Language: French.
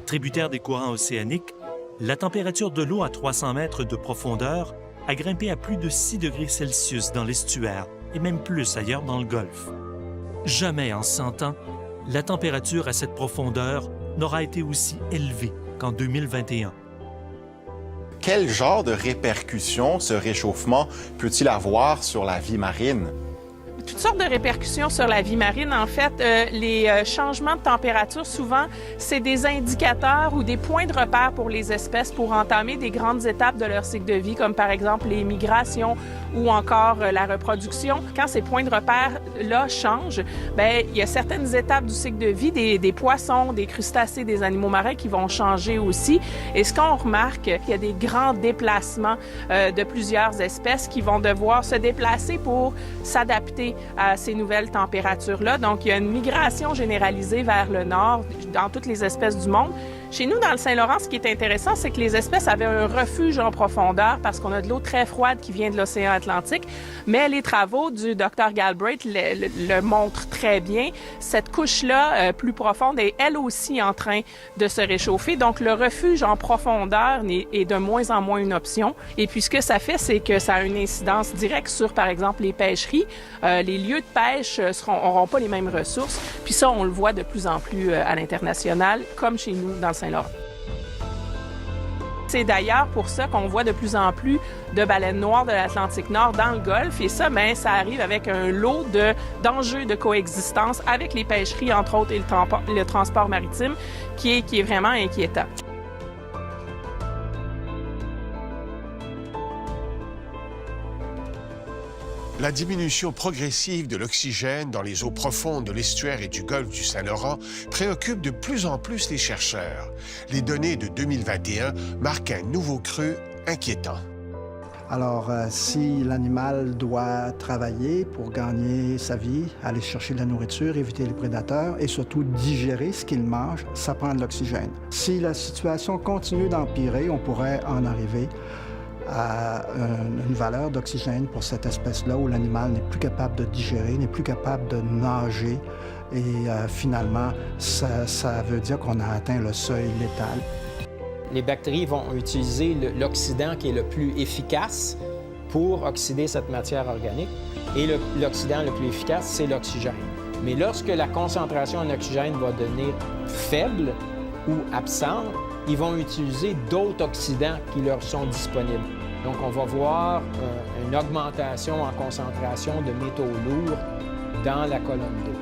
Tributaire des courants océaniques, la température de l'eau à 300 mètres de profondeur a grimpé à plus de 6 degrés Celsius dans l'estuaire et même plus ailleurs dans le Golfe. Jamais en 100 ans, la température à cette profondeur n'aura été aussi élevée qu'en 2021. Quel genre de répercussions ce réchauffement peut-il avoir sur la vie marine? Toutes sortes de répercussions sur la vie marine. En fait, les changements de température, souvent, c'est des indicateurs ou des points de repère pour les espèces pour entamer des grandes étapes de leur cycle de vie, comme par exemple les migrations ou encore la reproduction. Quand ces points de repère-là changent, bien, il y a certaines étapes du cycle de vie des poissons, des crustacés, des animaux marins qui vont changer aussi. Et ce qu'on remarque, il y a des grands déplacements de plusieurs espèces qui vont devoir se déplacer pour s'adapter à ces nouvelles températures-là. Donc, il y a une migration généralisée vers le nord dans toutes les espèces du monde. Chez nous, dans le Saint-Laurent, ce qui est intéressant, c'est que les espèces avaient un refuge en profondeur parce qu'on a de l'eau très froide qui vient de l'océan Atlantique. Mais les travaux du Dr Galbraith le montrent très bien. Cette couche-là, plus profonde, est elle aussi en train de se réchauffer. Donc, le refuge en profondeur est de moins en moins une option. Et puis, ce que ça fait, c'est que ça a une incidence directe sur, par exemple, les pêcheries. Les lieux de pêche n'auront pas les mêmes ressources. Puis ça, on le voit de plus en plus à l'international, comme chez nous dans le Saint-Laurent. C'est d'ailleurs pour ça qu'on voit de plus en plus de baleines noires de l'Atlantique Nord dans le Golfe. Et ça, bien, ça arrive avec un lot d'enjeux de coexistence avec les pêcheries, entre autres, et le transport maritime, qui est vraiment inquiétant. La diminution progressive de l'oxygène dans les eaux profondes de l'estuaire et du golfe du Saint-Laurent préoccupe de plus en plus les chercheurs. Les données de 2021 marquent un nouveau creux inquiétant. Alors, si l'animal doit travailler pour gagner sa vie, aller chercher de la nourriture, éviter les prédateurs et surtout digérer ce qu'il mange, ça prend de l'oxygène. Si la situation continue d'empirer, on pourrait en arriver à une valeur d'oxygène pour cette espèce-là où l'animal n'est plus capable de digérer, n'est plus capable de nager. Et finalement, ça veut dire qu'on a atteint le seuil létal. Les bactéries vont utiliser l'oxydant qui est le plus efficace pour oxyder cette matière organique. Et l'oxydant le plus efficace, c'est l'oxygène. Mais lorsque la concentration en oxygène va devenir faible ou absente, ils vont utiliser d'autres oxydants qui leur sont disponibles. Donc, on va voir une augmentation en concentration de métaux lourds dans la colonne d'eau.